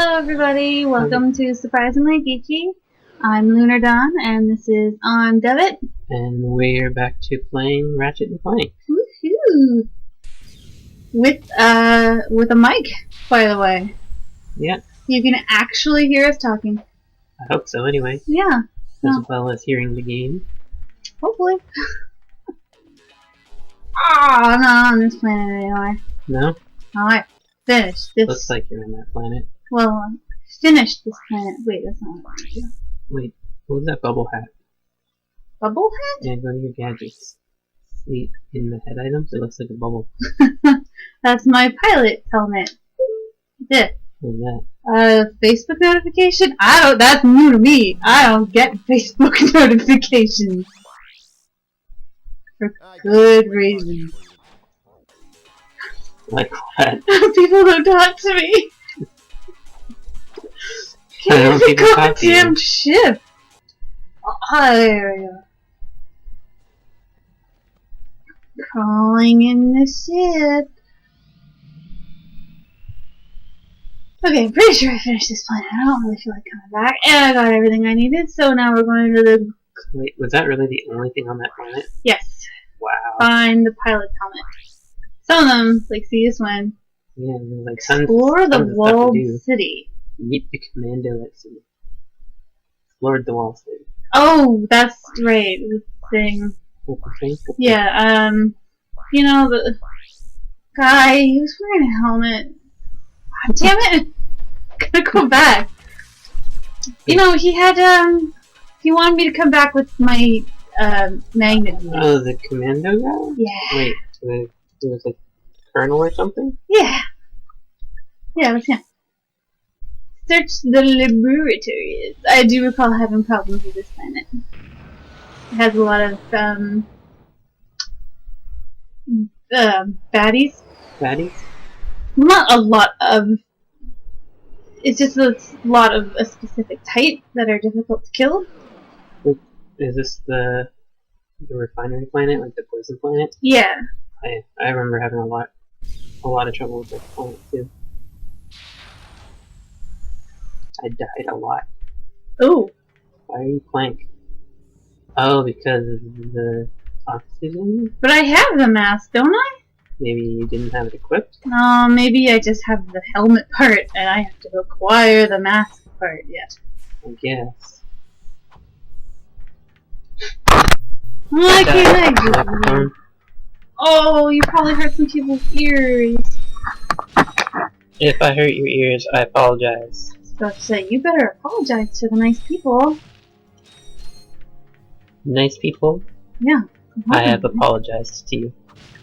Hello everybody, welcome to Surprisingly Geeky. I'm LunarDawn and this is on Debit. And we're back to playing Ratchet and Clank. Woohoo! With a mic, by the way. Yeah. You can actually hear us talking. I hope so anyway. Yeah. As well as hearing the game. Hopefully. I'm not on this planet anyway. No? Alright, finished this. Looks like you're on that planet. Well, finished this planet. Wait, that's not what I want to do. Wait, what was that bubble hat? Bubble hat? Yeah, go to your gadgets. See, in the head items, it looks like a bubble. That's my pilot helmet. This. What was that? Facebook notification? That's new to me. I don't get Facebook notifications. For good reason. Like what? People don't talk to me. Can't even go the damn ship. Oh, there we go. Crawling in the ship. Okay, I'm pretty sure I finished this planet. I don't really feel like coming back. And I got everything I needed, so now we're going to the... Wait, was that really the only thing on that planet? Yes. Wow. Find the pilot's helmet. Some of them, like see this one. Yeah, there's like tons Explore the of walled stuff to do. city. Meet the commando at sea. Explored the wall city. Oh, that's right. The thing. Yeah, you know, the guy, he was wearing a helmet. God damn it! I'm gonna go back. You know, he had, he wanted me to come back with my, magnet. Oh, the commando guy? Yeah. Wait, it was like Colonel or something? Yeah. Yeah, that's him. Search the laboratories. I do recall having problems with this planet. It has a lot of, baddies. Baddies? Not a lot of... It's just a lot of a specific type that are difficult to kill. Wait, is this the refinery planet, like the poison planet? Yeah. I remember having a lot of trouble with that planet too. I died a lot. Oh. Why are you Clank? Oh, because of the oxygen? But I have the mask, don't I? Maybe you didn't have it equipped? No, maybe I just have the helmet part and I have to acquire the mask part yet. I guess. I can't. Oh, you probably hurt some people's ears. If I hurt your ears, I apologize. I was about to say, you better apologize to the nice people. Nice people? Yeah. I have apologized to you.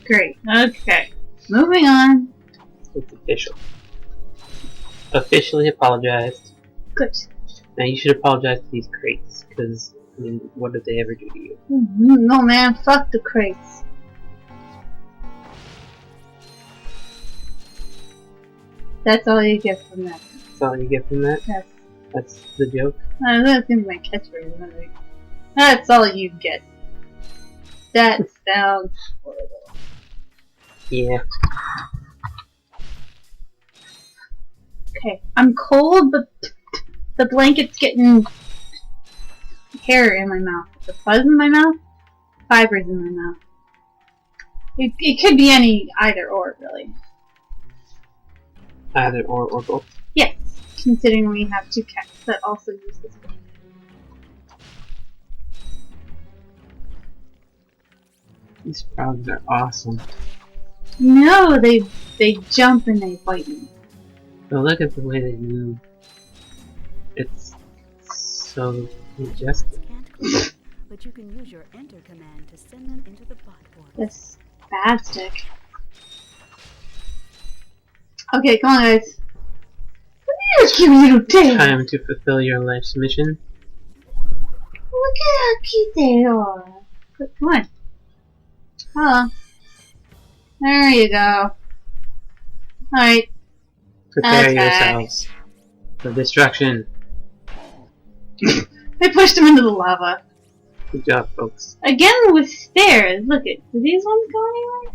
Great. Okay. Moving on. It's official. Officially apologized. Good. Now you should apologize to these crates, because, I mean, what did they ever do to you? No man, fuck the crates. That's all you get from that. That's all you get from that? Yes. That's the joke? That's gonna be my catchphrase. That's all you get. That sounds horrible. Yeah. Okay, I'm cold, but the blanket's getting hair in my mouth. The fuzz in my mouth? Fibers in my mouth. It could be either or, really. Either or both? Yes, considering we have two cats that also use this blanket. These frogs are awesome. No, they jump and they bite me. But look at the way they move. It's so majestic. But you can use your enter command to send them into the bot port. This bad stick. Okay, come on guys. Look at your cute little tail. Time to fulfill your life's mission. Look at how cute they are. Come on. Hello. There you go. Alright. Prepare yourselves for destruction. I pushed him into the lava. Good job, folks. Again with stairs. Look it. Do these ones go anywhere?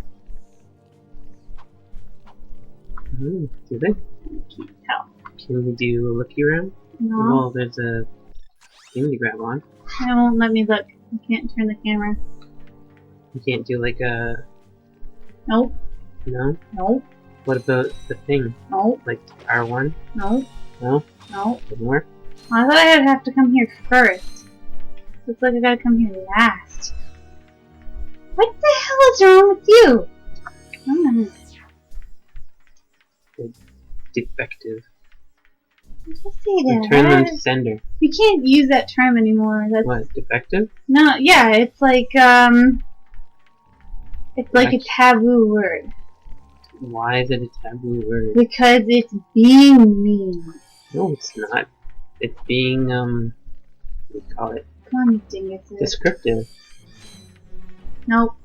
Do they? Can't tell. Can we do a looky around? No. Well, there's a thing to grab on. It won't let me look. I can't turn the camera. You can't do like a... Nope. No? Nope. What about the thing? Nope. Like R1? Nope. No? Nope. Doesn't work? I thought I'd have to come here first. Looks like I gotta come here last. What the hell is wrong with you? Come on. Defective. Don't say that. Return them to sender. You can't use that term anymore. That's What? Defective? no. Yeah, it's like a taboo word Why is it a taboo word? because it's being mean. No, it's not. It's being, what do you call it? Come on, dinguses. Descriptive. Nope.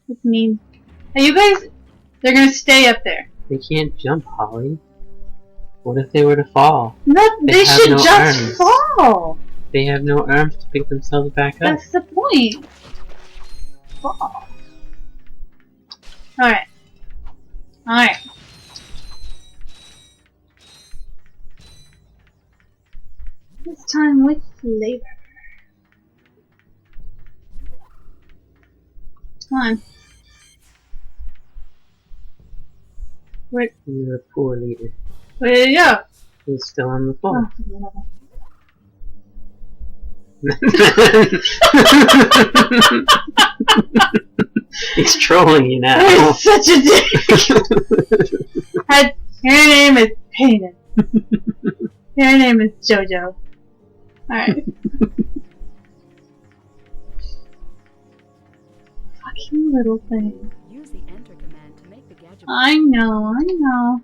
It's mean. Hey, you guys, they're gonna stay up there. They can't jump, Holly. What if they were to fall? No, they have should no just arms. fall. They have no arms to pick themselves back up. That's the point. Fall. Alright. Alright. This time with flavor. Come on. You're a poor leader. Where did it go? He's still on the phone. Oh, He's trolling you now. you're such a dick! Your name is Payton. Your name is Jojo. Alright. Fucking little thing. Use the enter command to make the gadget. I know.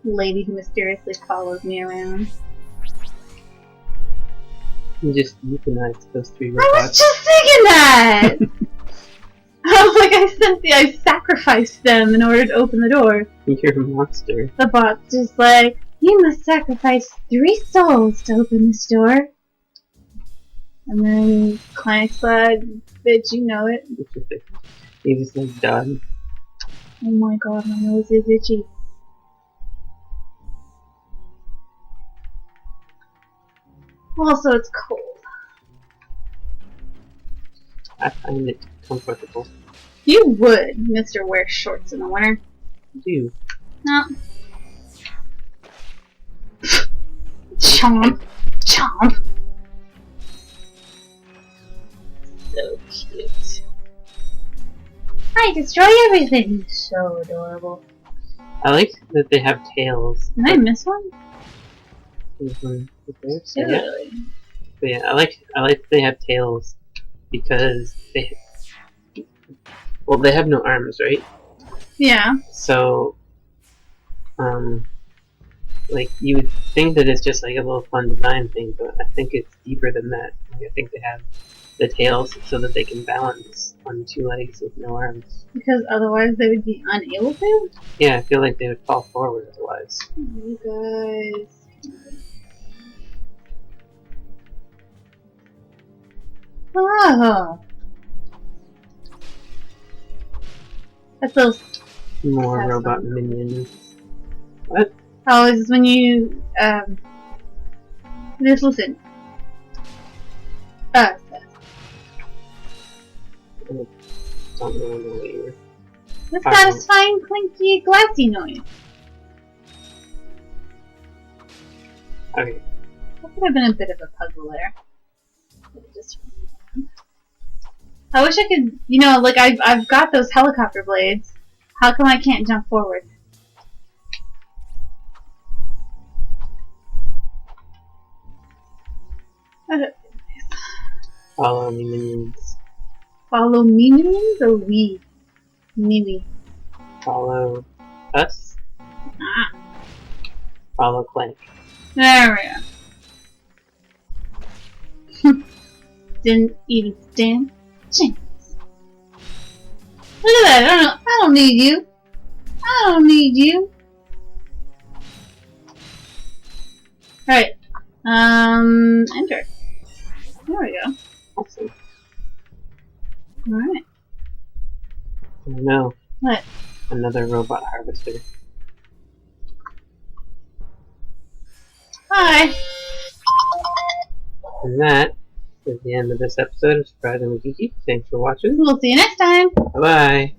Lady who mysteriously follows me around. You just euthanized those 3 I robots. was just thinking that! I was like, I sacrificed them in order to open the door. You're a monster. The bot's just like, you must sacrifice 3 souls to open this door. And then Clank's like, bitch, you know it. He just like done. Oh my god, my nose is itchy. Also, it's cold. I find it comfortable. You would, Mr. Wear Shorts in the winter. Do. No. Chomp. Chomp. So cute. I destroy everything. So adorable. I like that they have tails. Did I miss one? There's one right there, so yeah. Really? But yeah, I like that they have tails because they have no arms, right? Yeah. So like you would think that it's just like a little fun design thing, but I think it's deeper than that. Like, I think they have the tails so that they can balance on 2 legs with no arms. Because otherwise they would be unable to? Yeah, I feel like they would fall forward otherwise. You guys. Oh. That's those. More That's robot fun. minions. What? Oh, is when you, just listen. I don't know what you're... The satisfying clinky glassy noise. Okay. That could have been a bit of a puzzle there. I wish I could, you know, like I've got those helicopter blades. How come I can't jump forward? Follow me, minions. Follow me, minions, or we? Me. Follow us. Ah, Follow Clank. there we go. Didn't even stand a chance. Look at that! I don't need you. I don't need you. Alright. Enter. There we go. Awesome. Alright. Oh no. What? Another robot harvester. Bye. And that is the end of this episode of Surprisingly Geeky. Thanks for watching. We'll see you next time. Bye-bye.